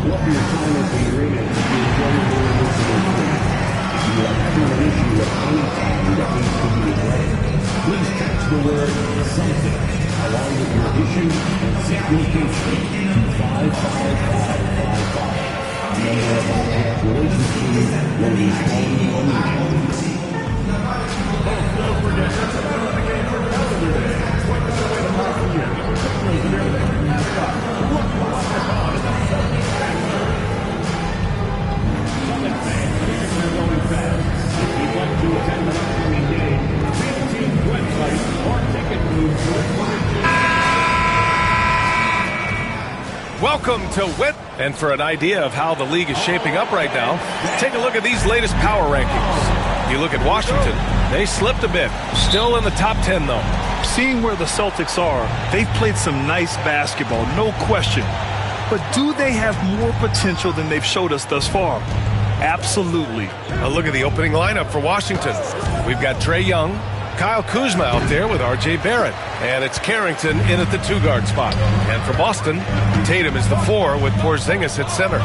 what the assignment for your image is going to be If you are having an issue of any kind that needs to be addressed, please text the word something along with your issue and set location to 55555. A member of our guest relations team will be calling you immediately. Don't forget to check out the game for Saturday. What the way to mark the year? Welcome to WIT, and for an idea of how the league is shaping up right now, take a look at these latest power rankings. You look at Washington, they slipped a bit, still in the top 10 though. Seeing where the Celtics are, they've played some nice basketball, no question. But do they have more potential than they've showed us thus far? Absolutely. A look at the opening lineup for Washington. We've got Trae Young, Kyle Kuzma out there with R.J. Barrett, and it's Carrington in at the two-guard spot. And for Boston, Tatum is the 4 with Porzingis at center.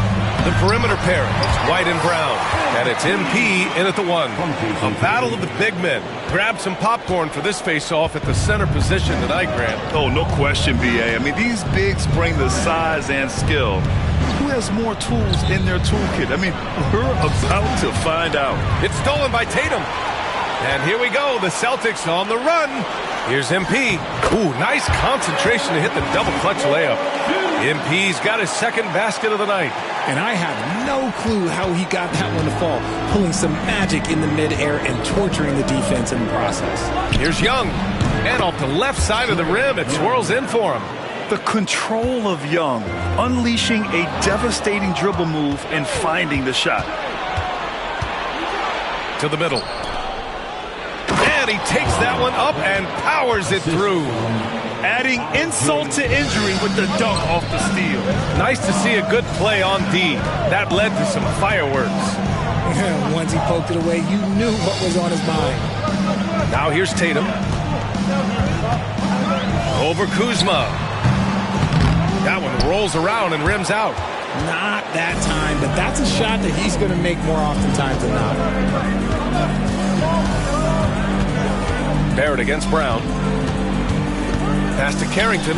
The perimeter pair is White and Brown, and it's MP in at the 1. A battle of the big men. Grab some popcorn for this face-off at the center position tonight, Grant. Oh, no question, B.A. I mean, these bigs bring the size and skill. Who has more tools in their toolkit? I mean, we're about to find out. It's stolen by Tatum. And here we go, the Celtics on the run. Here's MP. Ooh, nice concentration to hit the double clutch layup. MP's got his second basket of the night. And I have no clue how he got that one to fall, pulling some magic in the midair and torturing the defense in the process. Here's Young. And off the left side of the rim, it swirls in for him. The control of Young, unleashing a devastating dribble move and finding the shot. To the middle. And he takes that one up and powers it through. Adding insult to injury with the dunk off the steal. Nice to see a good play on D. That led to some fireworks. Once he poked it away, you knew what was on his mind. Now here's Tatum. Over Kuzma. That one rolls around and rims out. Not that time, but that's a shot that he's going to make more oftentimes than not. Barrett against Brown. Pass to Carrington.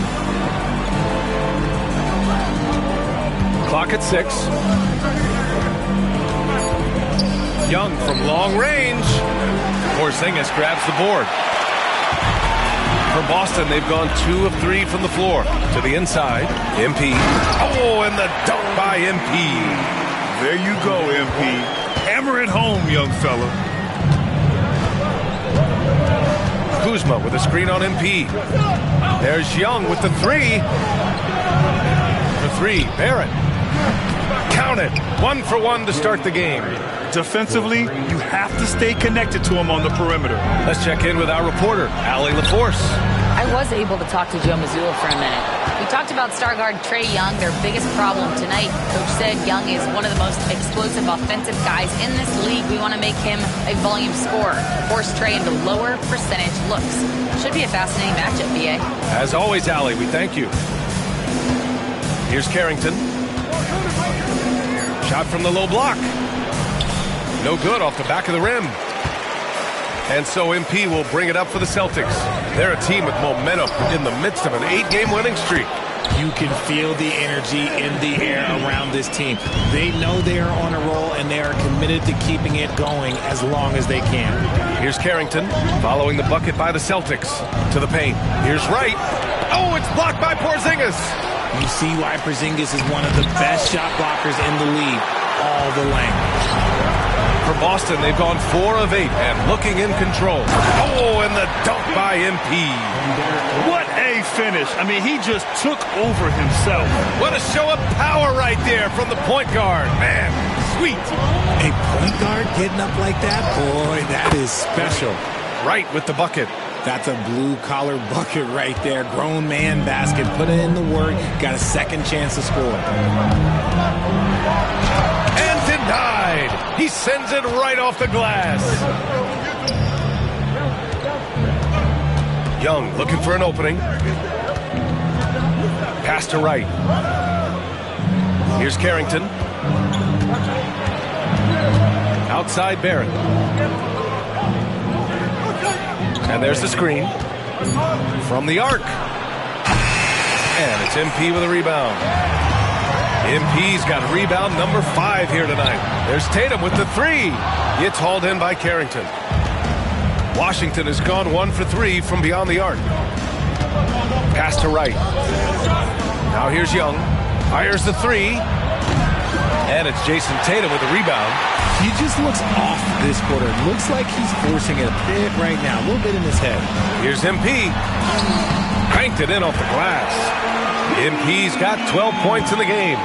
Clock at 6. Young from long range. Porzingis grabs the board. For Boston, they've gone 2 of 3 from the floor. To the inside, MP. Oh, and the dunk by MP. There you go, MP. Hammer it home, young fella. Kuzma with a screen on MP. There's Young with the 3. The 3, Barrett. Count it. 1 for 1 to start the game. Defensively, you have to stay connected to him on the perimeter. Let's check in with our reporter, Allie LaForce. I was able to talk to Joe Mazzulla for a minute. We talked about star guard Trae Young, their biggest problem tonight. Coach said Young is one of the most explosive offensive guys in this league. We want to make him a volume scorer, force Trae into lower percentage looks. Should be a fascinating matchup, BA. As always, Allie, we thank you. Here's Carrington. Shot from the low block. No good off the back of the rim. And so MP will bring it up for the Celtics. They're a team with momentum in the midst of an 8-game winning streak. You can feel the energy in the air around this team. They know they are on a roll, and they are committed to keeping it going as long as they can. Here's Carrington following the bucket by the Celtics. To the paint. Here's Wright. Oh, it's blocked by Porzingis. You see why Porzingis is one of the best shot blockers in the league all the length. For Boston, they've gone 4 of 8 and looking in control. Oh, and the dunk by MP. What a finish. I mean, he just took over himself. What a show of power right there from the point guard. Man, sweet. A point guard getting up like that? Boy, that is special. Right with the bucket. That's a blue-collar bucket right there. Grown man basket. Put it in the work. Got a second chance to score. And denied. He sends it right off the glass. Young looking for an opening. Pass to Wright. Here's Carrington. Outside Barrett. And there's the screen. From the arc. And it's MP with a rebound. MP's got rebound number 5 here tonight. There's Tatum with the 3. It's hauled in by Carrington. Washington has gone 1 for 3 from beyond the arc. Pass to Wright. Now here's Young. Fires the 3. And it's Jason Tatum with the rebound. He just looks off this quarter. It looks like he's forcing it a bit right now, a little bit in his head. Here's MP. Cranked it in off the glass. MP's got 12 points in the game.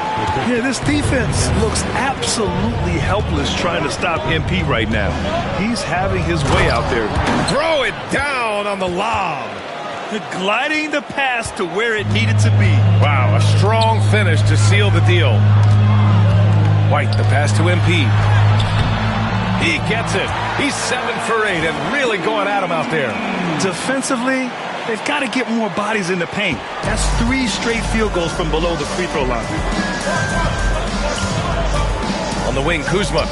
Yeah, this defense looks absolutely helpless trying to stop MP right now. He's having his way out there. Throw it down on the lob. Gliding the pass to where it needed to be. Wow, a strong finish to seal the deal. White, the pass to MP. He gets it. He's 7 for 8 and really going at him out there. Defensively, they've got to get more bodies in the paint. That's 3 straight field goals from below the free throw line. On the wing, Kuzma.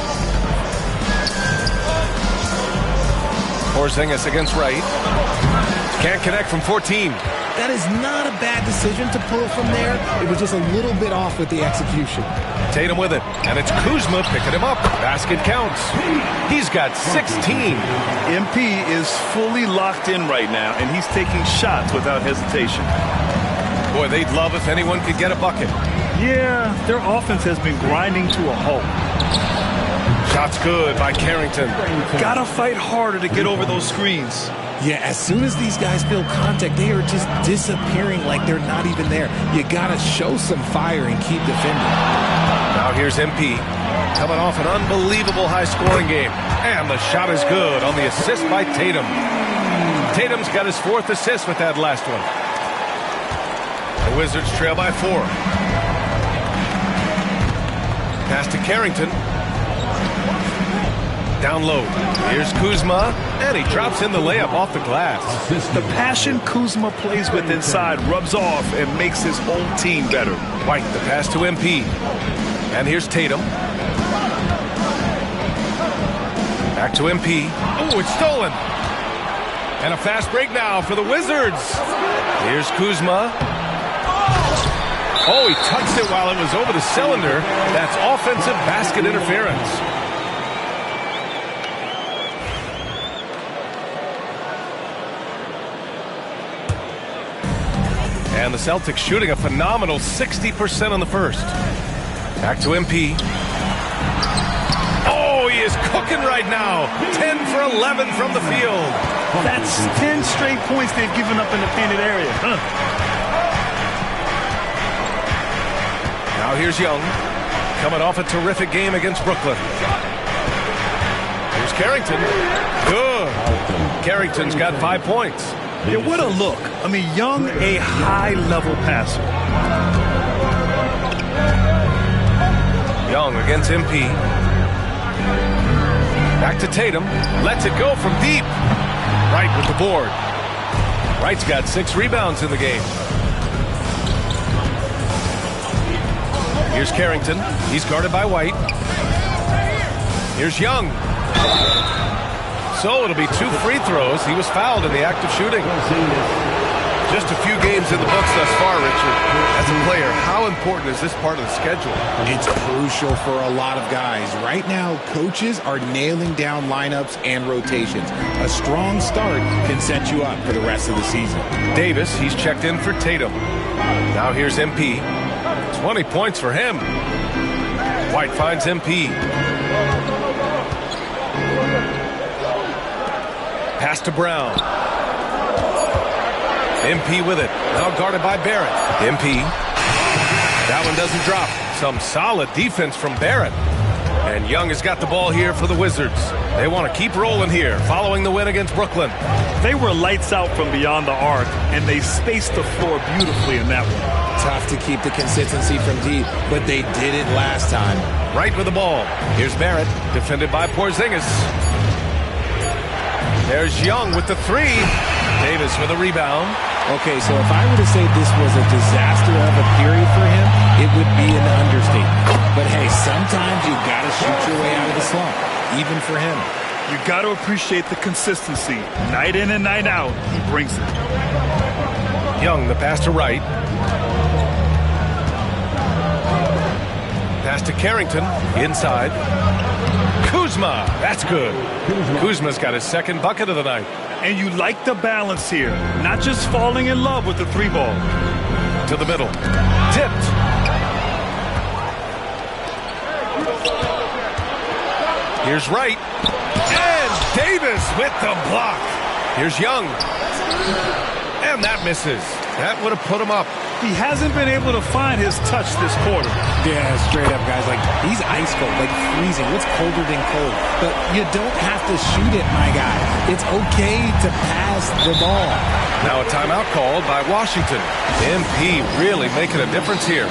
Porzingis against Wright. Can't connect from 14. That is not a bad decision to pull from there. It was just a little bit off with the execution. Tatum with it, and it's Kuzma picking him up. Basket counts. He's got 16. MP is fully locked in right now, and he's taking shots without hesitation. Boy, they'd love if anyone could get a bucket. Yeah, their offense has been grinding to a halt. Shots good by Carrington. Gotta fight harder to get over those screens. Yeah, as soon as these guys feel contact, they are just disappearing like they're not even there. You gotta show some fire and keep defending. Now here's MP. Coming off an unbelievable high-scoring game. And the shot is good on the assist by Tatum. Tatum's got his 4th assist with that last one. The Wizards trail by 4. Pass to Carrington. Down low. Here's Kuzma, and he drops in the layup off the glass. The passion Kuzma plays with inside rubs off and makes his whole team better. White, the pass to MP. And here's Tatum. Back to MP. Oh, it's stolen. And a fast break now for the Wizards. Here's Kuzma. Oh, he touched it while it was over the cylinder. That's offensive basket interference. And the Celtics shooting a phenomenal 60% on the first. Back to MP. Oh, he is cooking right now. 10 for 11 from the field. That's 10 straight points they've given up in the painted area. Now here's Young. Coming off a terrific game against Brooklyn. Here's Carrington. Good. Carrington's got 5 points. Yeah, what a look. I mean, Young, a high-level passer. Young against MP. Back to Tatum. Lets it go from deep. Wright with the board. Wright's got 6 rebounds in the game. Here's Carrington. He's guarded by White. Here's Young. So it'll be 2 free throws. He was fouled in the act of shooting. Just a few games in the books thus far, Richard. As a player, how important is this part of the schedule? It's crucial for a lot of guys. Right now, coaches are nailing down lineups and rotations. A strong start can set you up for the rest of the season. Davis, he's checked in for Tatum. Now here's MP. 20 points for him. White finds MP. Pass to Brown. MP with it. Now guarded by Barrett. MP. That one doesn't drop. Some solid defense from Barrett. And Young has got the ball here for the Wizards. They want to keep rolling here following the win against Brooklyn. They were lights out from beyond the arc, and they spaced the floor beautifully in that one. Tough to keep the consistency from deep, but they did it last time. Right with the ball. Here's Barrett, defended by Porzingis. There's Young with the 3. Davis with a rebound. Okay, so if I were to say this was a disaster of a period for him, it would be an understatement. But hey, sometimes you got to shoot your way out of the slump, even for him. You got to appreciate the consistency. Night in and night out, he brings it. Young, the pass to right. Pass to Carrington, inside. Kuzma, that's good. Kuzma's got his second bucket of the night. And you like the balance here. Not just falling in love with the three ball. To the middle. Tipped. Here's Wright. And Davis with the block. Here's Young. And that misses. That would have put him up. He hasn't been able to find his touch this quarter. Yeah, straight up, guys. Like, he's ice cold, like freezing. What's colder than cold? But you don't have to shoot it, my guy. It's okay to pass the ball. Now a timeout called by Washington. MP really making a difference here.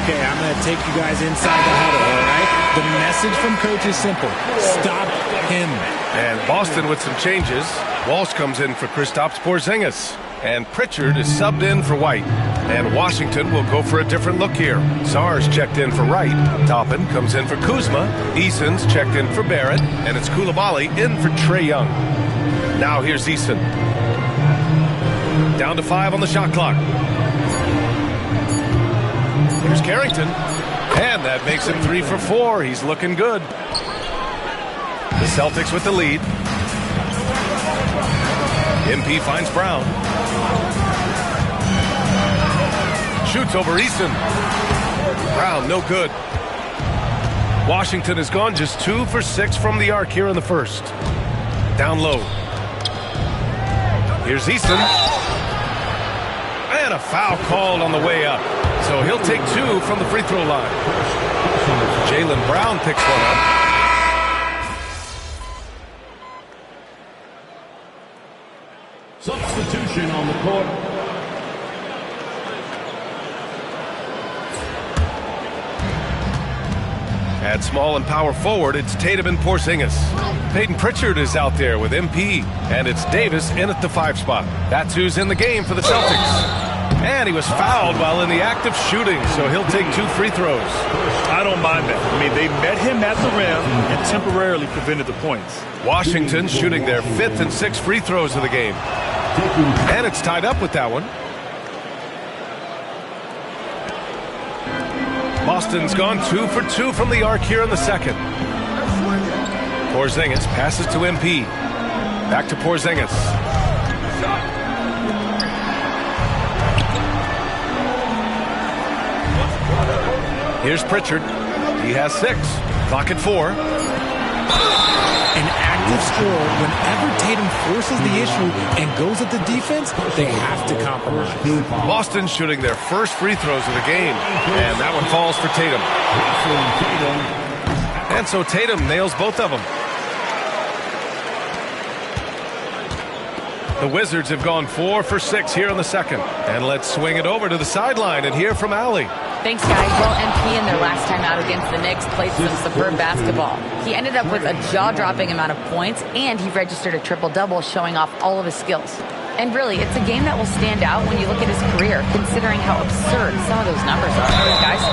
Okay, I'm going to take you guys inside the huddle, all right? The message from coach is simple. Stop him. And Boston with some changes. Walsh comes in for Kristaps Porzingis. And Pritchard is subbed in for White. And Washington will go for a different look here. Sar's checked in for Wright. Toppin comes in for Kuzma. Eason's checked in for Barrett. And it's Coulibaly in for Trae Young. Now here's Eason. Down to 5 on the shot clock. Here's Carrington. And that makes him 3 for 4. He's looking good. The Celtics with the lead. MP finds Brown. Shoots over Eason. Brown, no good. Washington has gone just 2 for 6 from the arc here in the first. Down low. Here's Eason. And a foul called on the way up. So he'll take 2 from the free throw line. Jaylen Brown picks one up. Substitution on the court. At small and power forward, it's Tatum and Porzingis. Peyton Pritchard is out there with MP. And it's Davis in at the 5 spot. That's who's in the game for the Celtics. And he was fouled while in the act of shooting, so he'll take 2 free throws. I don't mind that. I mean, they met him at the rim and temporarily prevented the points. Washington shooting their 5th and 6th free throws of the game. And it's tied up with that one. Boston's gone 2 for 2 from the arc here in the second. Porzingis passes to MP. Back to Porzingis. Here's Pritchard. He has 6. Clock at 4. An active scorer, whenever Tatum forces the issue and goes at the defense, they have to compromise. Boston shooting their first free throws of the game. And that one falls for Tatum. And so Tatum nails both of them. The Wizards have gone 4 for 6 here in the second. And let's swing it over to the sideline and hear from Allie. Thanks, guys. Well, MP in their last time out against the Knicks played some superb basketball. He ended up with a jaw-dropping amount of points, and he registered a triple-double, showing off all of his skills. And really, it's a game that will stand out when you look at his career, considering how absurd some of those numbers are, guys.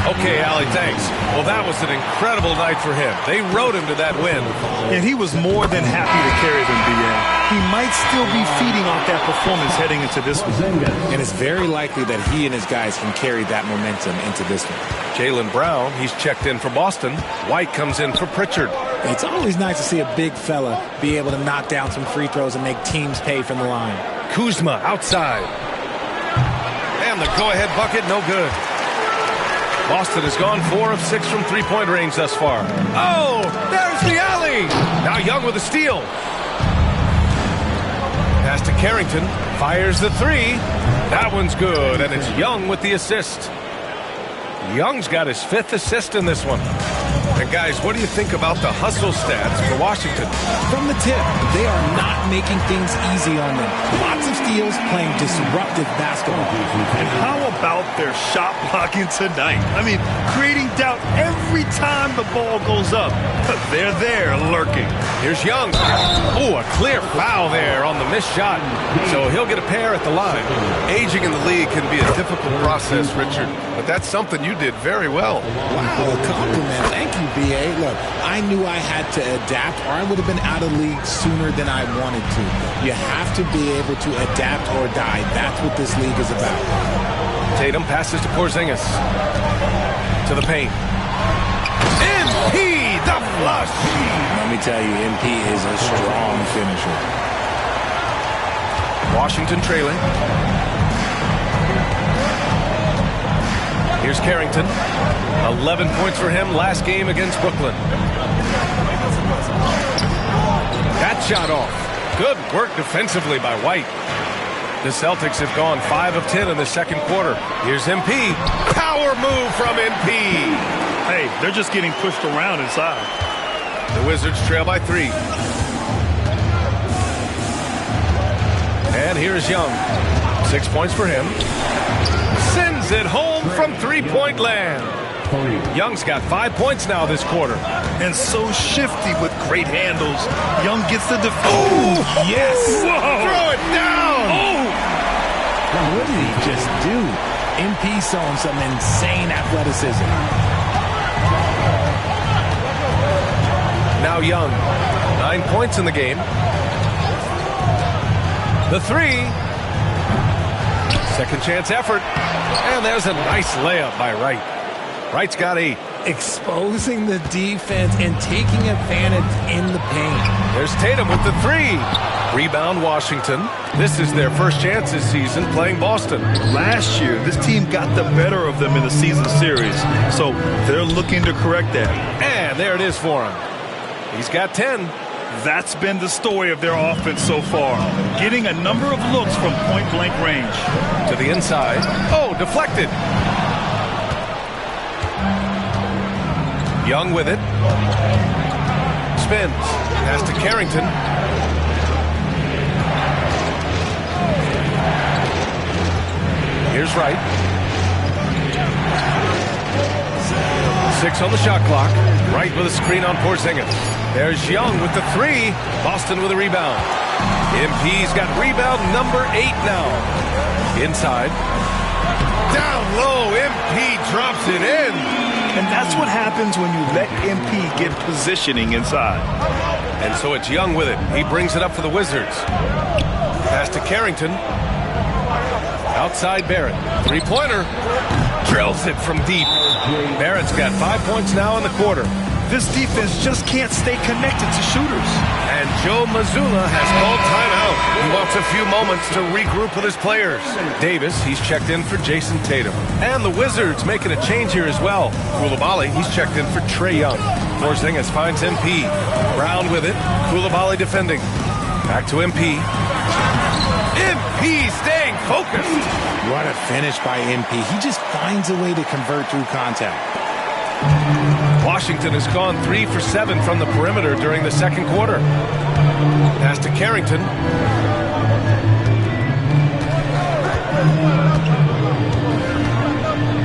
Okay, Allie, thanks. Well, that was an incredible night for him. They rode him to that win. And he was more than happy to carry them, BA. He might still be feeding off that performance heading into this one. And it's very likely that he and his guys can carry that momentum into this one. Jaylen Brown, he's checked in for Boston. White comes in for Pritchard. It's always nice to see a big fella be able to knock down some free throws and make teams pay from the line. Kuzma outside. And the go-ahead bucket, no good. Boston has gone 4 of 6 from three-point range thus far. Oh, there's the alley. Now Young with a steal. Pass to Carrington. Fires the 3. That one's good, and it's Young with the assist. Young's got his 5th assist in this one. And guys, what do you think about the hustle stats for Washington? From the tip, they are not making things easy on them. Lots of steals, playing disruptive basketball. And how about their shot blocking tonight? I mean, creating doubt every time the ball goes up. They're there lurking. Here's Young. Oh, a clear foul there on the missed shot. So he'll get a pair at the line. Aging in the league can be a difficult process, Richard, but that's something you did very well. Wow, a compliment. Thank you, B.A. Look, I knew I had to adapt or I would have been out of the league sooner than I wanted to. You have to be able to adapt or die. That's what this league is about. Tatum passes to Porzingis. To the paint. MP, the flush. Let me tell you, MP is a strong finisher. Washington trailing. Here's Carrington. 11 points for him last game against Brooklyn. That shot off. Good work defensively by White. The Celtics have gone 5 of 10 in the second quarter. Here's MP. Power move from MP. Hey, they're just getting pushed around inside. The Wizards trail by 3. And here's Young. 6 points for him. Sends it home from three-point land. Young's got 5 points now this quarter. And so shifty with great handles. Young gets the defense. Oh, Yes! whoa. Throw it down. Oh! What did he just do? MP showing some insane athleticism. Now Young. 9 points in the game. The 3. Second chance effort. And there's a nice layup by Wright. Wright's got 8. Exposing the defense and taking advantage in the paint. There's Tatum with the 3. Rebound Washington. This is their first chance this season playing Boston. Last year, this team got the better of them in the season series. So they're looking to correct that. And there it is for him. He's got 10. That's been the story of their offense so far. Getting a number of looks from point-blank range. To the inside. Oh, deflected. Young with it. Spins. Pass to Carrington. Here's Wright. 6 on the shot clock. Wright with a screen on Porzingis. There's Young with the 3. Boston with a rebound. MP's got rebound number 8 now. Inside. Down low. MP drops it in. And that's what happens when you let MP get positioning inside. And so it's Young with it. He brings it up for the Wizards. Pass to Carrington. Outside Barrett. Three-pointer. Drills it from deep. Barrett's got 5 points now in the quarter. This defense just can't stay connected to shooters. And Joe Mazzulla has called timeout. He wants a few moments to regroup with his players. Davis, he's checked in for Jason Tatum. And the Wizards making a change here as well. Koulibaly, he's checked in for Trae Young. Porzingis finds MP. Brown with it. Koulibaly defending. Back to MP. MP staying focused. What a finish by MP. He just finds a way to convert through contact. Washington has gone 3 for 7 from the perimeter during the second quarter. Pass to Carrington.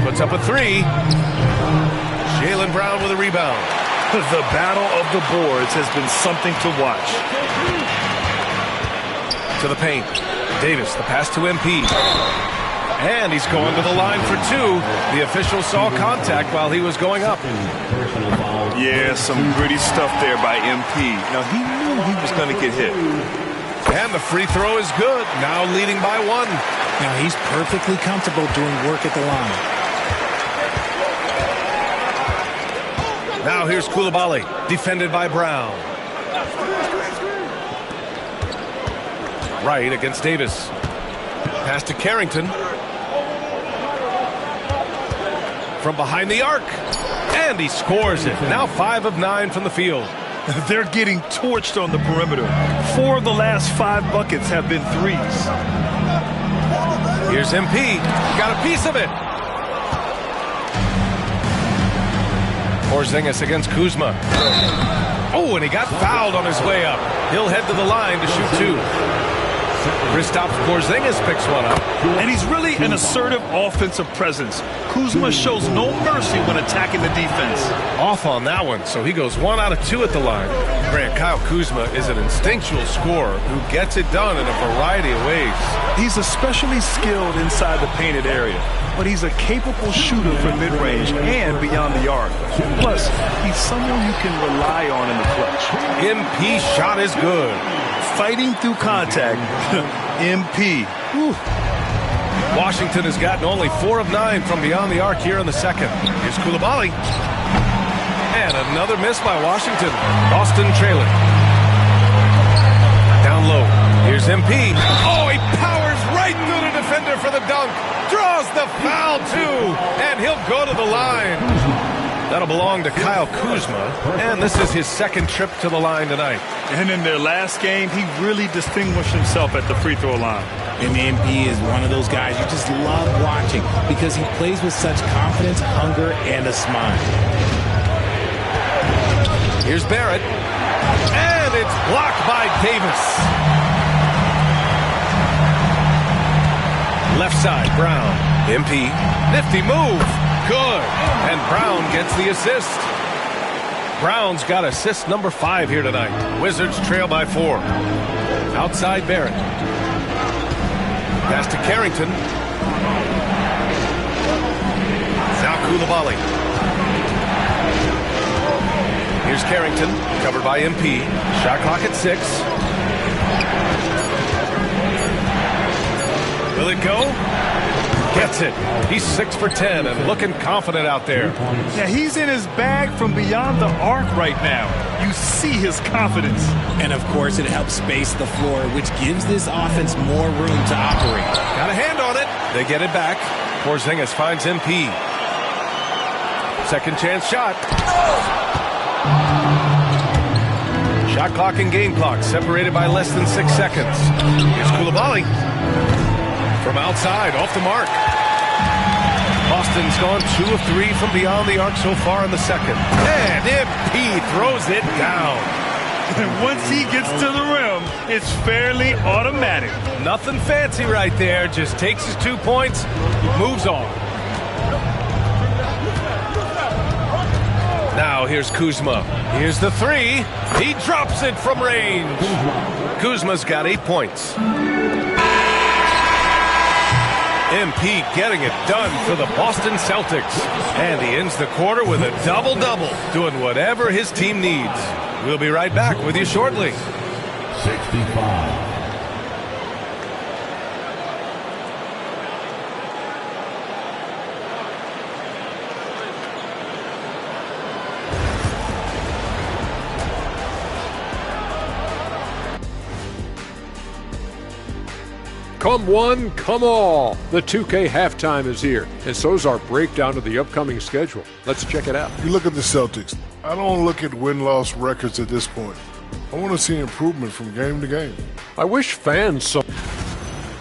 Puts up a 3. Jaylen Brown with a rebound. The battle of the boards has been something to watch. To the paint. Davis, the pass to MP. And he's going to the line for 2. The official saw contact while he was going up. Yeah, some gritty stuff there by MP. Now, he knew he was going to get hit. And the free throw is good. Now leading by 1. Now he's perfectly comfortable doing work at the line. Now here's Koulibaly, defended by Brown. Right against Davis. Pass to Carrington. From behind the arc. And he scores it. Now 5 of 9 from the field. They're getting torched on the perimeter. 4 of the last 5 buckets have been threes. Here's MP. Got a piece of it. Porzingis against Kuzma. Oh, and he got fouled on his way up. He'll head to the line to shoot 2. Kristaps Porzingis picks one up. And he's really an assertive offensive presence. Kuzma shows no mercy when attacking the defense. Off on that one, so he goes 1 out of 2 at the line. Grant, Kyle Kuzma is an instinctual scorer who gets it done in a variety of ways. He's especially skilled inside the painted area, but he's a capable shooter from mid-range and beyond the arc. Plus, he's someone you can rely on in the clutch. MP shot is good. Fighting through contact. MP. Whew. Washington has gotten only 4 of 9 from beyond the arc here in the second. Here's Coulibaly. And another miss by Washington. Boston trailing. Down low. Here's MP. Oh, he powers right through the defender for the dunk. Draws the foul, too. And he'll go to the line. That'll belong to Kyle Kuzma. And this is his second trip to the line tonight. And in their last game, he really distinguished himself at the free throw line. And MP is one of those guys you just love watching because he plays with such confidence, hunger, and a smile. Here's Barrett. And it's blocked by Davis. Left side, Brown. MP. Nifty move. Good. And Brown gets the assist. Brown's got assist number 5 here tonight. Wizards trail by 4. Outside Barrett. Pass to Carrington. Now Coulibaly. Here's Carrington, covered by MP. Shot clock at 6. Will it go? Gets it. He's 6 for 10 and looking confident out there. Yeah, he's in his bag from beyond the arc right now. You see his confidence. And, of course, it helps space the floor, which gives this offense more room to operate. Got a hand on it. They get it back. Porzingis finds MP. Second chance shot. Shot clock and game clock separated by less than 6 seconds. Here's Coulibaly. From outside, off the mark. Boston's gone 2 of 3 from beyond the arc so far in the second. And MP throws it down. And once he gets to the rim, it's fairly automatic. Nothing fancy right there. Just takes his 2 points, moves on. Now here's Kuzma. Here's the 3. He drops it from range. Kuzma's got 8 points. MP getting it done for the Boston Celtics. And he ends the quarter with a double-double, doing whatever his team needs. We'll be right back with you shortly. 65. Come one, come all. The 2K halftime is here, and so's our breakdown of the upcoming schedule. Let's check it out. You look at the Celtics. I don't look at win-loss records at this point. I want to see improvement from game to game. I wish fans saw.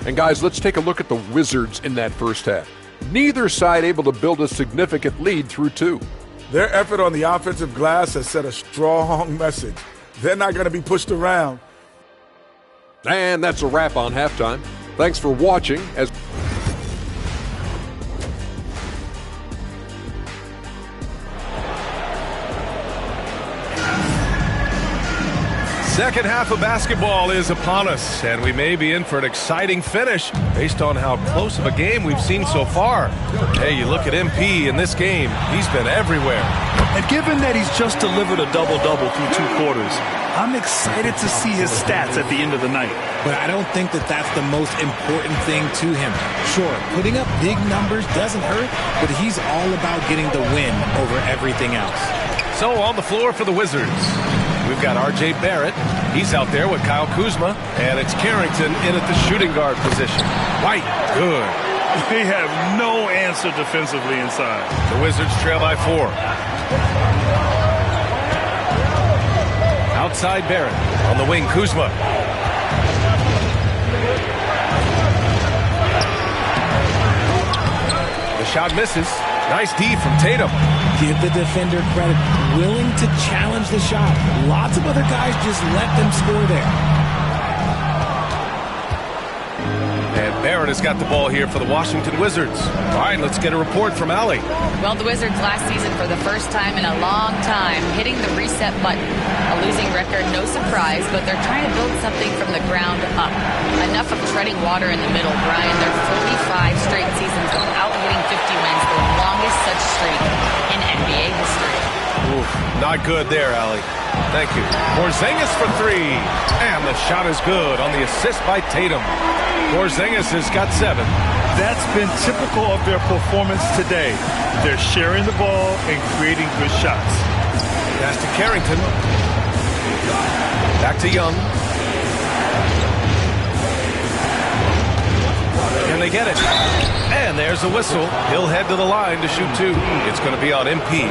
And guys, let's take a look at the Wizards in that first half. Neither side able to build a significant lead through 2. Their effort on the offensive glass has set a strong message. They're not going to be pushed around. And that's a wrap on halftime. Thanks for watching. As Second half of basketball is upon us, and we may be in for an exciting finish based on how close of a game we've seen so far. Hey, you look at MP in this game, he's been everywhere. And given that he's just delivered a double-double through 2 quarters, I'm excited to see his stats at the end of the night. But I don't think that that's the most important thing to him. Sure, putting up big numbers doesn't hurt, but he's all about getting the win over everything else. So on the floor for the Wizards, we've got R.J. Barrett. He's out there with Kyle Kuzma, and it's Carrington in at the shooting guard position. White, good. They have no answer defensively inside. The Wizards trail by 4. Outside Barrett. On the wing, Kuzma. The shot misses. Nice D from Tatum. Give the defender credit. Willing to challenge the shot. Lots of other guys just let them score there. Barrett has got the ball here for the Washington Wizards. All right, let's get a report from Allie. Well, the Wizards last season, for the first time in a long time, hitting the reset button. A losing record, no surprise, but they're trying to build something from the ground up. Enough of treading water in the middle, Brian. They're 45 straight seasons without hitting 50 wins, the longest such streak in NBA history. Oof, not good there, Allie. Thank you. Porzingis for three. And the shot is good on the assist by Tatum. Porzingis has got 7. That's been typical of their performance today. They're sharing the ball and creating good shots. Pass to Carrington. Back to Young. Can they get it? And there's the whistle. He'll head to the line to shoot 2. It's going to be on MP.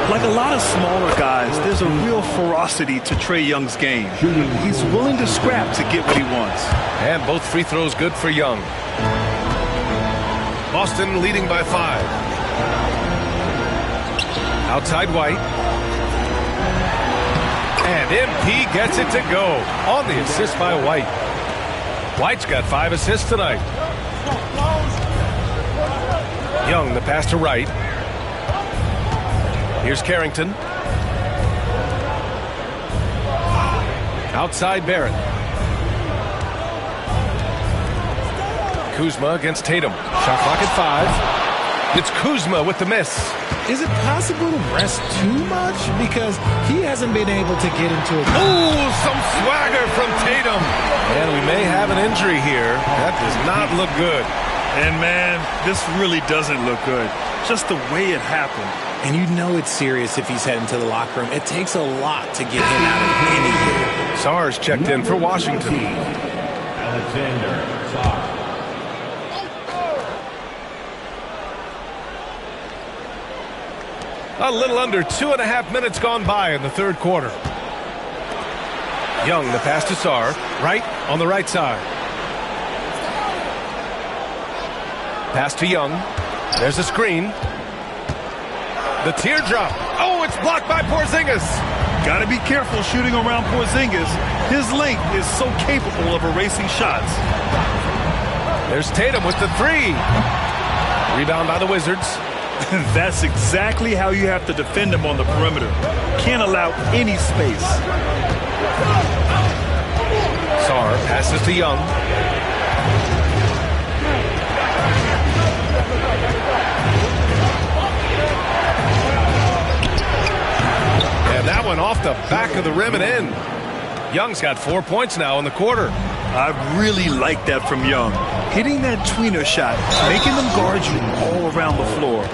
Like a lot of smaller guys, there's a real ferocity to Trae Young's game. He's willing to scrap to get what he wants. And both free throws good for Young. Boston leading by 5. Outside White. And MP gets it to go on the assist by White. White's got 5 assists tonight. Young, the pass to Wright. Here's Carrington. Outside Barrett. Kuzma against Tatum. Shot clock at 5. It's Kuzma with the miss. Is it possible to rest too much? Because he hasn't been able to get into it. Ooh, some swagger from Tatum. And we may have an injury here. That does not look good. And, man, this really doesn't look good. Just the way it happened. And you know it's serious if he's heading to the locker room. It takes a lot to get him out of anything. Sarr's checked in for Washington. Alexander Sarr. A little under 2.5 minutes gone by in the third quarter. Young, the pass to Sarr. Right on the right side. Pass to Young. There's a screen. The teardrop. Oh, it's blocked by Porzingis. Got to be careful shooting around Porzingis. His length is so capable of erasing shots. There's Tatum with the 3. Rebound by the Wizards. That's exactly how you have to defend him on the perimeter. Can't allow any space. Sarr passes to Young. And that one off the back of the rim and in. Young's got 4 points now in the quarter. I really like that from Young. Hitting that tweener shot, making them guard you all around the floor.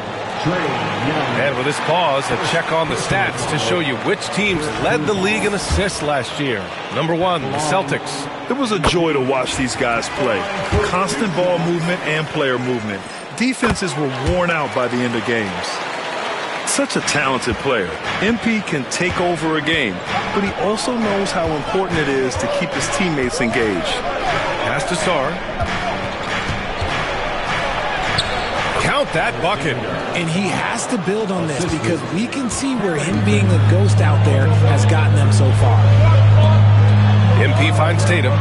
And with this pause, a check on the stats to show you which teams led the league in assists last year. Number 1, the Celtics. It was a joy to watch these guys play. Constant ball movement and player movement. Defenses were worn out by the end of games. Such a talented player. MP can take over a game, but he also knows how important it is to keep his teammates engaged. Pass to Sarr. Count that bucket. And he has to build on this because we can see where him being a ghost out there has gotten them so far. MP finds Tatum.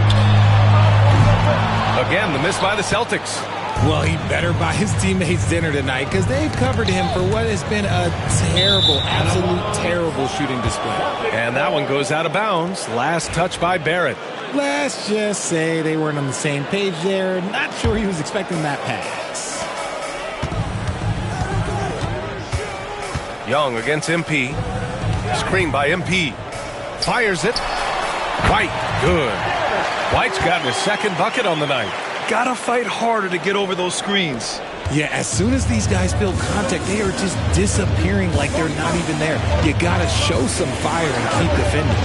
Again, the miss by the Celtics. Well, he better buy his teammates dinner tonight because they've covered him for what has been a terrible, absolute terrible shooting display. And that one goes out of bounds. Last touch by Barrett. Let's just say they weren't on the same page there. Not sure he was expecting that pass. Young against MP. Screen by MP. Fires it. White, good. White's gotten his second bucket on the night. Gotta fight harder to get over those screens. Yeah, as soon as these guys feel contact, they are just disappearing like they're not even there. You gotta show some fire and keep defending.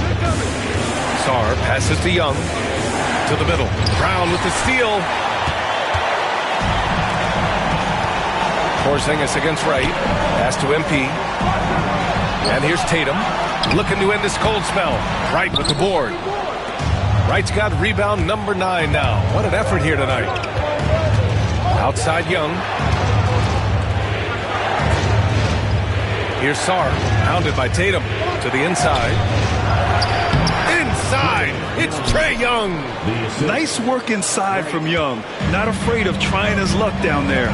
Sarr passes to Young. To the middle. Brown with the steal. Porzingis against Wright. Pass to MP. And here's Tatum. Looking to end this cold spell. Wright with the board. Wright's got rebound number 9 now. What an effort here tonight. Outside Young. Here's Sarr. Pounded by Tatum. To the inside. Inside. inside. It's Trae Young. Nice work inside from Young. Not afraid of trying his luck down there.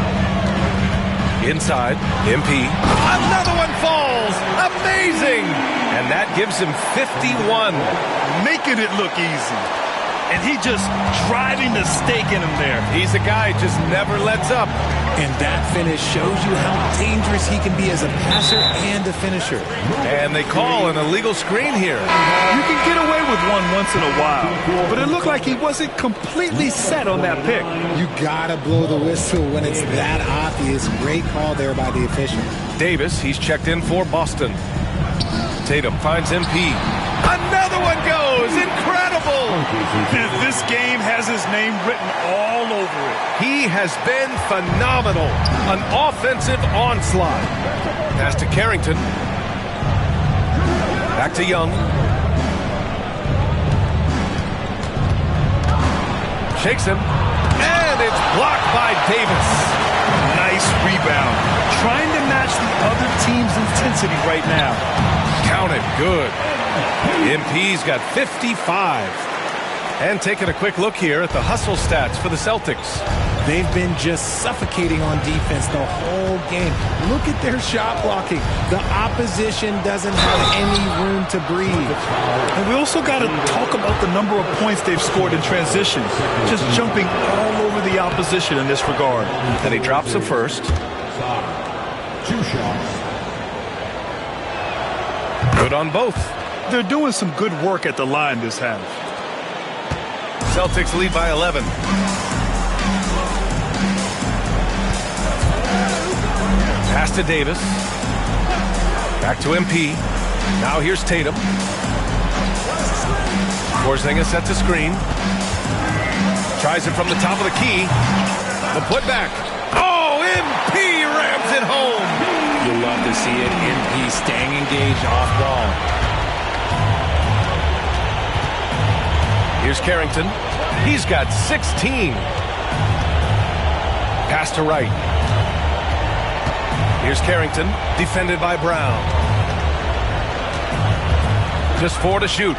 Inside, MP. Another one falls. Amazing. And that gives him 51. Making it look easy. And he just driving the stake in him there. He's a guy who just never lets up. And that finish shows you how dangerous he can be as a passer and a finisher. And they call an illegal screen here. You can get away with one once in a while, but it looked like he wasn't completely set on that pick. You gotta blow the whistle when it's that obvious. Great call there by the official. Davis, he's checked in for Boston. Tatum finds MP. Another one goes. Incredible. This game has his name written all over it. He has been phenomenal. An offensive onslaught. Pass to Carrington. Back to Young. Shakes him. And it's blocked by Davis. Nice rebound. Trying to match the other team's intensity right now. Counted. Good. MP's got 55. And taking a quick look here at the hustle stats for the Celtics. They've been just suffocating on defense the whole game. Look at their shot blocking. The opposition doesn't have any room to breathe. And we also got to talk about the number of points they've scored in transition. Just jumping all over the opposition in this regard. Then he drops the first. 2 shots. Good on both. They're doing some good work at the line this half. Celtics lead by 11. Pass to Davis. Back to MP. Now here's Tatum. Porzingis sets a screen. Tries it from the top of the key. The putback. Oh, MP rams it home. You'll love to see it. MP staying engaged off ball. Here's Carrington. He's got 16. Pass to Wright. Here's Carrington, defended by Brown. Just 4 to shoot.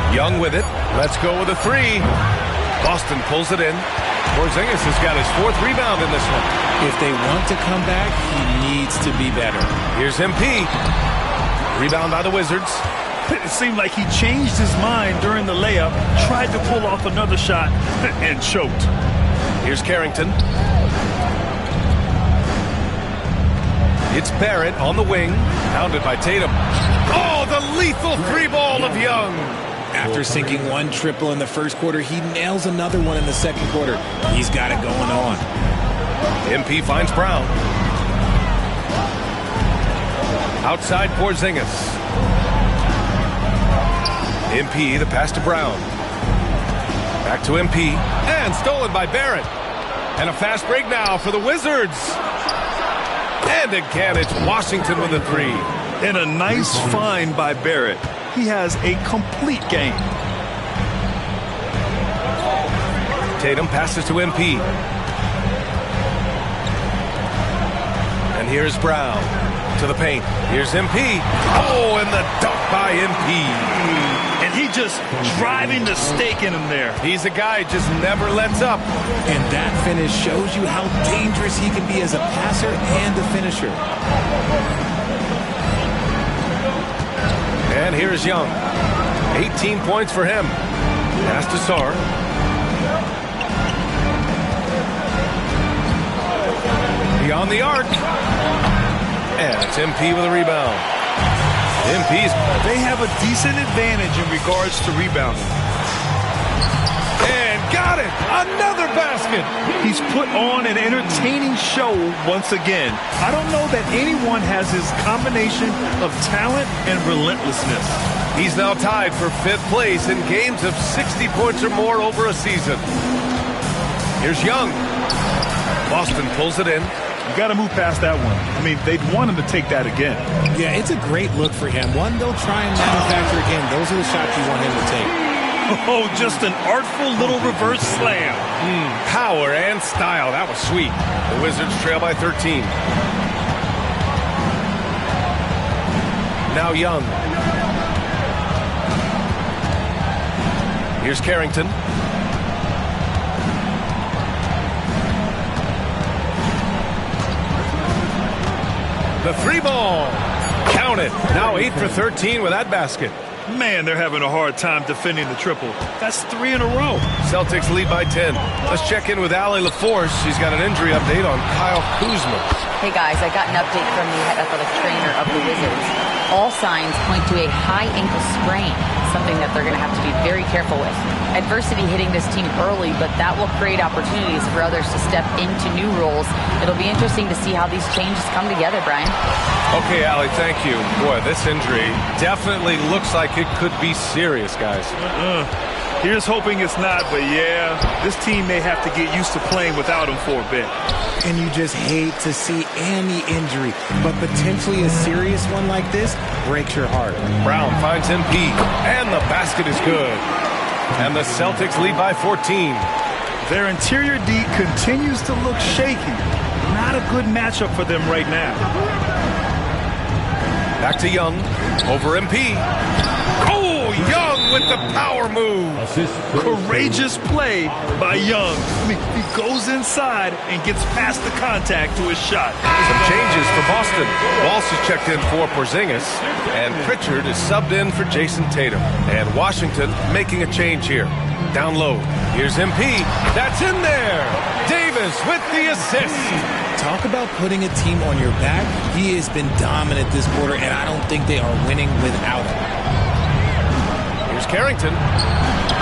Young with it. Let's go with a 3. Boston pulls it in. Porzingis has got his 4th rebound in this one. If they want to come back, he needs to be better. Here's MP. Rebound by the Wizards. It seemed like he changed his mind during the layup, tried to pull off another shot, and choked. Here's Carrington. It's Barrett on the wing, pounded by Tatum. Oh, the lethal 3-ball of Young. After sinking 1 triple in the first quarter, he nails another one in the second quarter. He's got it going on. MP finds Brown. Outside Porzingis. MP, the pass to Brown. Back to MP. And stolen by Barrett. And a fast break now for the Wizards. And again, it's Washington with a 3. And a nice find by Barrett. He has a complete game. Tatum passes to MP. And here's Brown to the paint. Here's MP. Oh, and the dunk by MP. And he just driving the stake in him there. He's a guy who just never lets up. And that finish shows you how dangerous he can be as a passer and a finisher. And here's Young. 18 points for him. Pass to Sarr. Beyond the arc. And it's MP with a rebound. They have a decent advantage in regards to rebounding. And got it! Another basket! He's put on an entertaining show once again. I don't know that anyone has his combination of talent and relentlessness. He's now tied for 5th place in games of 60 points or more over a season. Here's Young. Boston pulls it in. You got to move past that one. I mean, they'd want him to take that again. Yeah, it's a great look for him. One they'll try and manufacture again. Those are the shots you want him to take. Oh, just an artful little reverse slam. Power and style. That was sweet. The Wizards trail by 13. Now Young. Here's Carrington. The 3 ball. Count it. Now 8 for 13 with that basket. Man, they're having a hard time defending the triple. That's 3 in a row. Celtics lead by 10. Let's check in with Allie LaForce. She's got an injury update on Kyle Kuzma. Hey guys, I got an update from the head athletic trainer of the Wizards. All signs point to a high ankle sprain, something that they're going to have to be very careful with. Adversity hitting this team early, but that will create opportunities for others to step into new roles. It'll be interesting to see how these changes come together, Brian. Okay, Allie, thank you. Boy, this injury definitely looks like it could be serious, guys. Here's hoping it's not, but yeah, this team may have to get used to playing without him for a bit. And you just hate to see any injury, but potentially a serious one like this breaks your heart. Brown finds MP, and the basket is good. And the Celtics lead by 14. Their interior D continues to look shaky. Not a good matchup for them right now. Back to Young, over MP. Oh, Young with the power move. Courageous play by Young. I mean, he goes inside and gets past the contact to his shot. Some changes for Boston. Walsh is checked in for Porzingis, and Pritchard is subbed in for Jason Tatum. And Washington making a change here. Down low. Here's MP. That's in there. Davis with the assist. Talk about putting a team on your back. He has been dominant this quarter, and I don't think they are winning without him. Here's Carrington.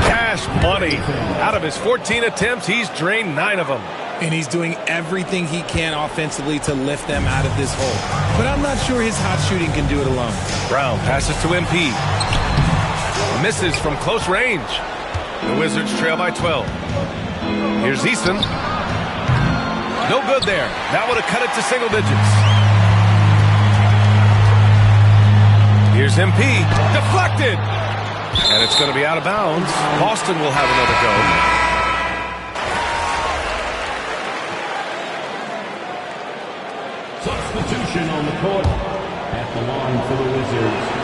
Cash money. Out of his 14 attempts, he's drained 9 of them. And he's doing everything he can offensively to lift them out of this hole. But I'm not sure his hot shooting can do it alone. Brown passes to MP. Misses from close range. The Wizards trail by 12. Here's Easton. No good there. That would have cut it to single digits. Here's MP. Deflected. And it's going to be out of bounds. Boston will have another go. Substitution on the court. At the line for the Wizards.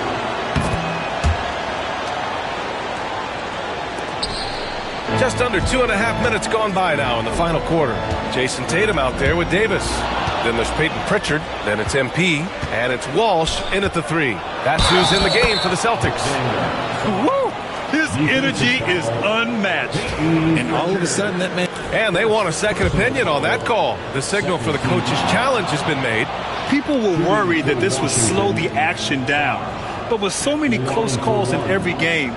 Just under 2.5 minutes gone by now in the final quarter. Jason Tatum out there with Davis. Then there's Peyton Pritchard. Then it's MP. And it's Walsh in at the 3. That's who's in the game for the Celtics. Woo! His energy is unmatched. And all of a sudden that man... And they want a second opinion on that call. The signal for the coach's challenge has been made. People were worried that this would slow the action down. But with so many close calls in every game,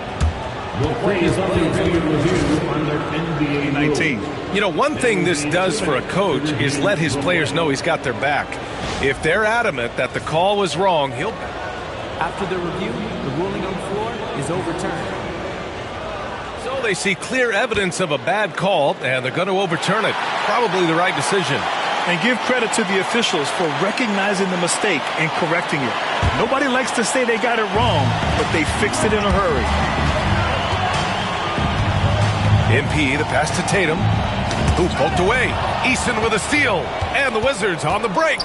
The play is under review under NBA 19. You know, one thing this does for a coach is let his players know he's got their back. If they're adamant that the call was wrong, he'll... After the review, the ruling on the floor is overturned. So they see clear evidence of a bad call, and they're going to overturn it. Probably the right decision. And give credit to the officials for recognizing the mistake and correcting it. Nobody likes to say they got it wrong, but they fixed it in a hurry. MP, the pass to Tatum, who poked away. Easton with a steal, and the Wizards on the break.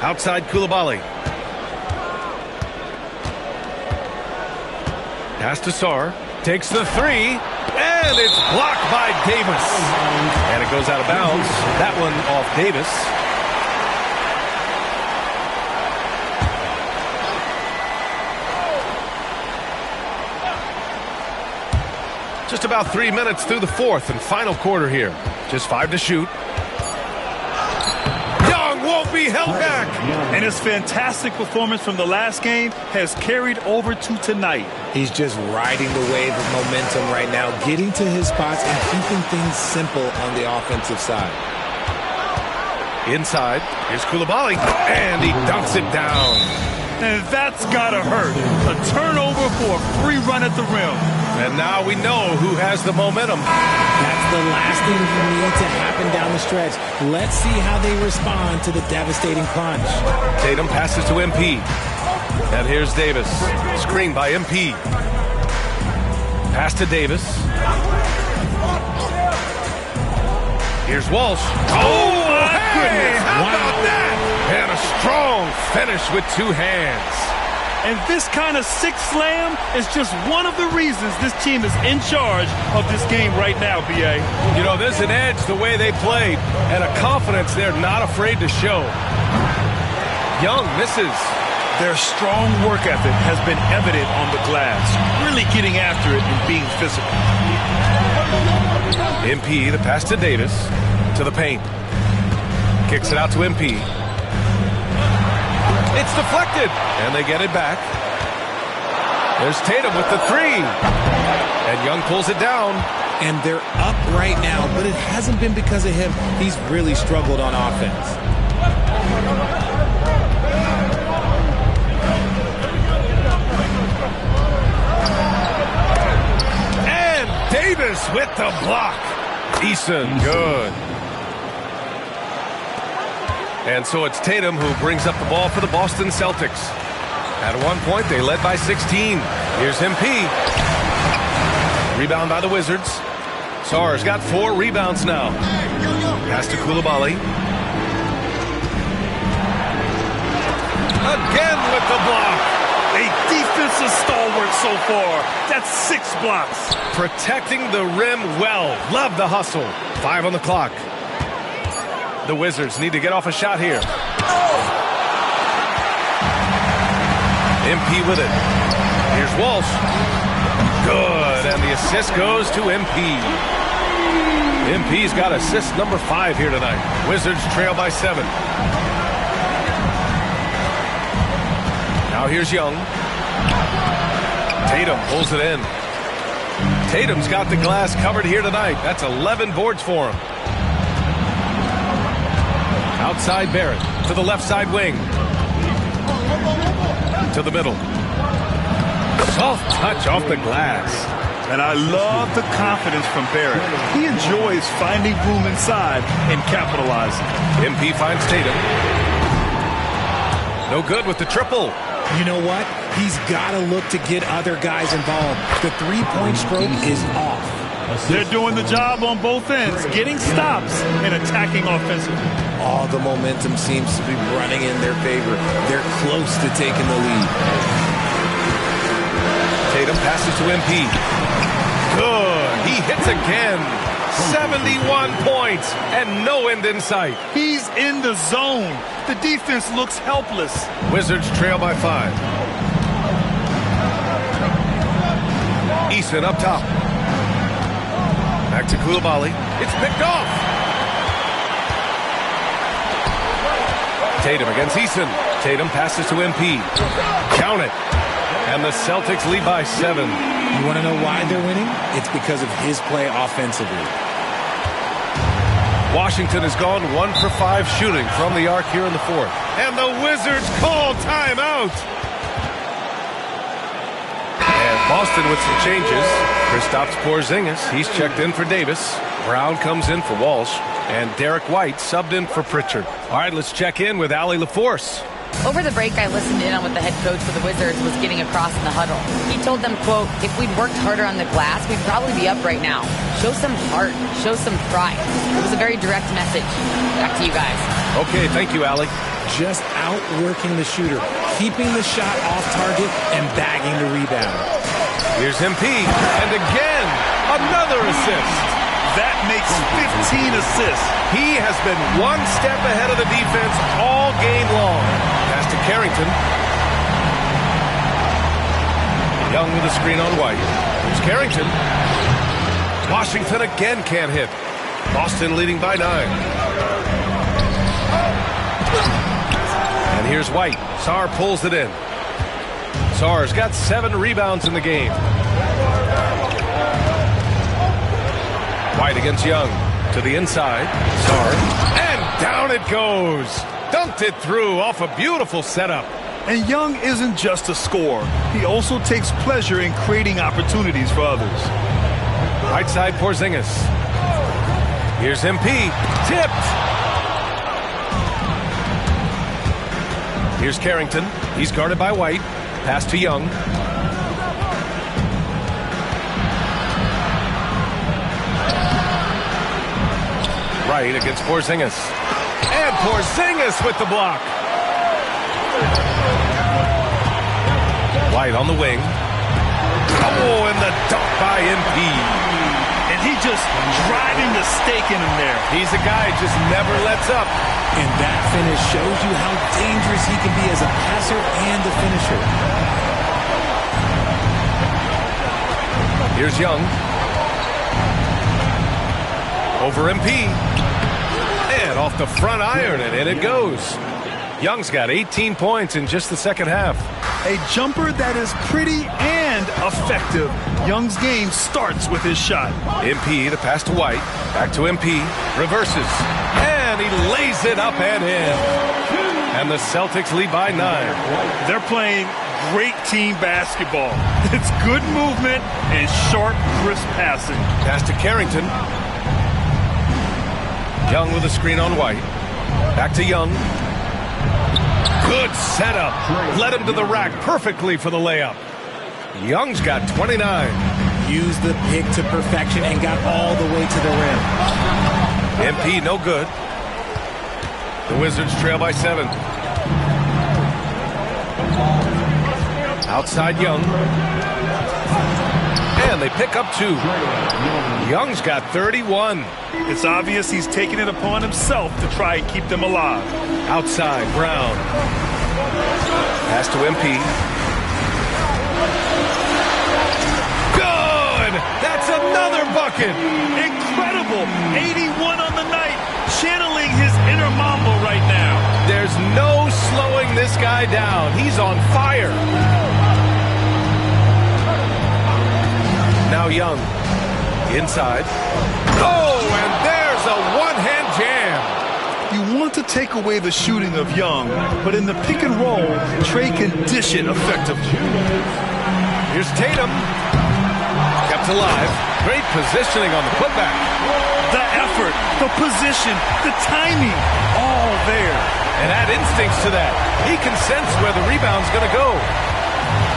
Outside Koulibaly. Pass to Sarr, takes the 3, and it's blocked by Davis. And it goes out of bounds. That one off Davis. Just about 3 minutes through the fourth and final quarter here. Just 5 to shoot. Young won't be held back. And his fantastic performance from the last game has carried over to tonight. He's just riding the wave of momentum right now, getting to his spots and keeping things simple on the offensive side. Inside, here's Koulibaly, and he dunks it down. And that's gotta hurt. A turnover for a free run at the rim. And now we know who has the momentum. That's the last thing you need to happen down the stretch. Let's see how they respond to the devastating plunge. Tatum passes to MP. And here's Davis. Screen by MP. Pass to Davis. Here's Walsh. Oh, my goodness. How about that? And a strong finish with 2 hands. And this kind of six slam is just one of the reasons this team is in charge of this game right now, B.A. You know, there's an edge the way they played and a confidence they're not afraid to show. Young misses. Their strong work ethic has been evident on the glass, really getting after it and being physical. MP, the pass to Davis, to the paint. Kicks it out to MP. It's deflected, and they get it back. There's Tatum with the three. And Young pulls it down. And they're up right now, but it hasn't been because of him. He's really struggled on offense. Davis with the block. Eason, good. And so it's Tatum who brings up the ball for the Boston Celtics. At one point, they led by 16. Here's MP. Rebound by the Wizards. Sarr's got 4 rebounds now. Pass to Coulibaly. Again with the block. A defensive stalwart so far. That's 6 blocks. Protecting the rim well. Love the hustle. 5 on the clock. The Wizards need to get off a shot here. MP with it. Here's Walsh. Good. And the assist goes to MP. MP's got assist number 5 here tonight. Wizards trail by 7. Now here's Young. Tatum pulls it in. Tatum's got the glass covered here tonight. That's 11 boards for him. Outside Barrett to the left side wing. To the middle. Soft touch off the glass. And I love the confidence from Barrett. He enjoys finding room inside and capitalizing. MP finds Tatum. No good with the triple. You know what? He's got to look to get other guys involved. The three-point stroke is off. They're doing the job on both ends, getting stops and attacking offensively. All the momentum seems to be running in their favor. They're close to taking the lead. Tatum passes to MP. Good. He hits again. 71 points and no end in sight. He's in the zone. The defense looks helpless. Wizards trail by 5. Eason up top. Back to Coulibaly. It's picked off. Tatum against Eason. Tatum passes to MP. Count it. And the Celtics lead by 7. You want to know why they're winning? It's because of his play offensively. Washington has gone 1 for 5 shooting from the arc here in the 4th. And the Wizards call timeout. And Boston with some changes. Kristaps Porzingis, he's checked in for Davis. Brown comes in for Walsh. And Derek White subbed in for Pritchard. All right, let's check in with Allie LaForce. Over the break, I listened in on what the head coach for the Wizards was getting across in the huddle. He told them, quote, if we'd worked harder on the glass, we'd probably be up right now. Show some heart. Show some pride. It was a very direct message. Back to you guys. Okay, thank you, Allie. Just outworking the shooter, keeping the shot off target, and bagging the rebound. Here's MP, and again, another assist. That makes 15 assists. He has been one step ahead of the defense all game long. Pass to Carrington. Young with a screen on White. Here's Carrington. Washington again can't hit. Boston leading by 9. And here's White. Sarr pulls it in. Sarr's got 7 rebounds in the game. White against Young. To the inside. Sarr. And down it goes. Dunked it through off a beautiful setup. And Young isn't just a scorer. He also takes pleasure in creating opportunities for others. Right side Porzingis. Here's MP. Tipped. Here's Carrington. He's guarded by White. Pass to Young. Right against Porzingis. And Porzingis with the block. White on the wing. Oh, and the dunk by MP. And he just driving the stake in him there. He's a guy who just never lets up. And that finish shows you how dangerous he can be as a passer and a finisher. Here's Young. Over MP. And off the front iron, and in it goes. Young's got 18 points in just the second half. A jumper that is pretty and effective. Young's game starts with his shot. MP, the pass to White. Back to MP. Reverses. And he lays it up and in. And the Celtics lead by 9. They're playing great team basketball. It's good movement and sharp, crisp passing. Pass to Carrington. Young with a screen on White. Back to Young. Good setup. Led him to the rack perfectly for the layup. Young's got 29. Used the pick to perfection and got all the way to the rim. MP no good. The Wizards trail by 7. Outside Young. And they pick up 2. Young's got 31. It's obvious he's taking it upon himself to try and keep them alive. Outside, Brown. Pass to MP. Good! That's another bucket! Incredible! 81 on the night, channeling his inner Mamba right now. There's no slowing this guy down. He's on fire. Now Young. Inside. Oh, and there's a one-hand jam. You want to take away the shooting of Young, but in the pick and roll, Trey can dish it effectively. Here's Tatum. Kept alive. Great positioning on the putback. The effort, the position, the timing, all there. And add instincts to that. He can sense where the rebound's going to go.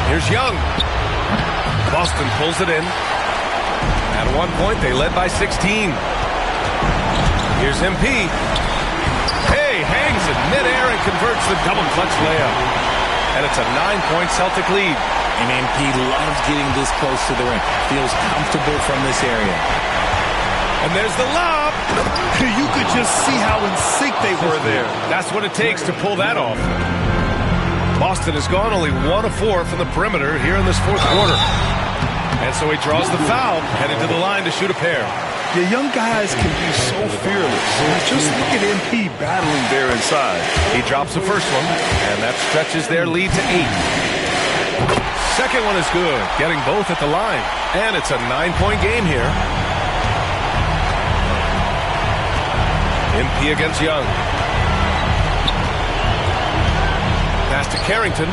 Here's Young. Boston pulls it in. At one point, they led by 16. Here's MP. Hey, hangs in midair and converts the double clutch layup. And it's a 9-point Celtic lead. And MP loves getting this close to the rim. Feels comfortable from this area. And there's the lob. You could just see how in sync they were there. That's what it takes to pull that off. Boston has gone only 1 of 4 from the perimeter here in this fourth quarter. And so he draws the foul, headed to the line to shoot a pair. The young guys can be so fearless. Just look at MP battling there inside. He drops the first one, and that stretches their lead to 8. Second one is good, getting both at the line. And it's a 9-point game here. MP against Young. Pass to Carrington.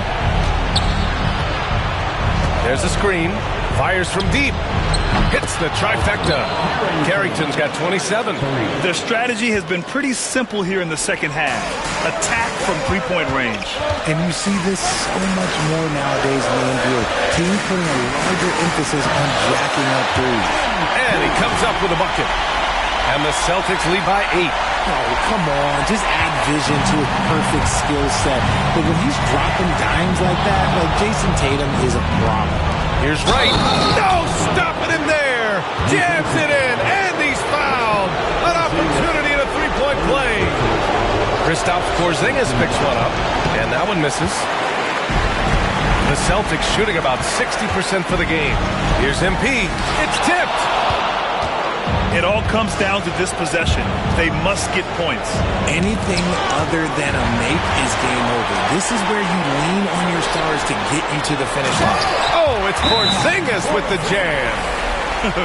There's a screen. Fires from deep. Hits the trifecta. Carrington's got 27. Their strategy has been pretty simple here in the second half. Attack from three-point range. And you see this so much more nowadays in the NBA. Teams putting a larger emphasis on jacking up threes. And he comes up with a bucket. And the Celtics lead by 8. Oh, come on. Just add vision to a perfect skill set. But when he's dropping dimes like that, like Jason Tatum is a problem. Here's Wright. No, stopping him there. Jams it in, and he's fouled. An opportunity at a three-point play. Kristaps Porzingis picks one up, and that one misses. The Celtics shooting about 60% for the game. Here's MP. It's tipped. It all comes down to this possession. They must get points. Anything other than a make is game over. This is where you lean on your stars to get you to the finish line. Oh, it's Porzingis with the jam.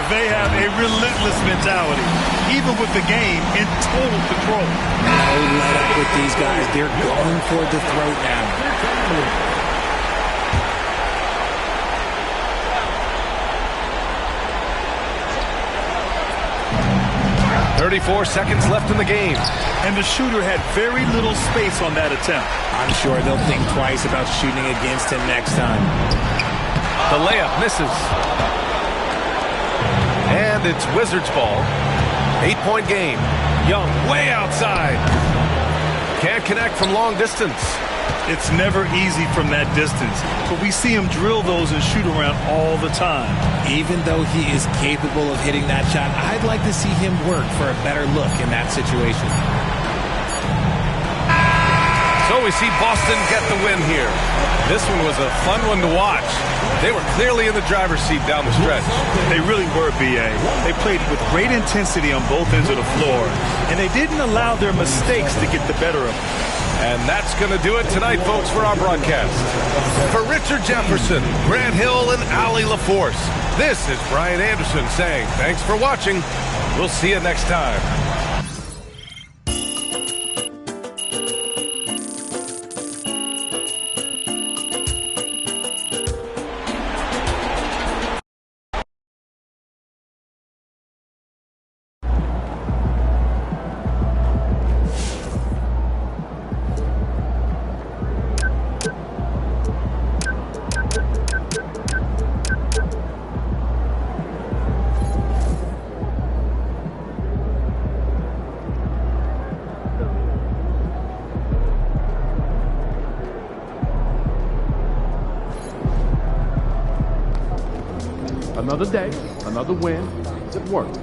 They have a relentless mentality, even with the game in total control. No let up with these guys. They're going for the throat now. 34 seconds left in the game. And the shooter had very little space on that attempt. I'm sure they'll think twice about shooting against him next time. The layup misses. And it's Wizards ball. 8-point game. Young way outside. Can't connect from long distance. It's never easy from that distance, but we see him drill those and shoot around all the time. Even though he is capable of hitting that shot, I'd like to see him work for a better look in that situation. So we see Boston get the win here. This one was a fun one to watch. They were clearly in the driver's seat down the stretch. They really were, B.A. They played with great intensity on both ends of the floor, and they didn't allow their mistakes to get the better of them. And that's going to do it tonight, folks, for our broadcast. For Richard Jefferson, Grant Hill, and Allie LaForce, this is Brian Anderson saying thanks for watching. We'll see you next time. Another day, another win. It worked.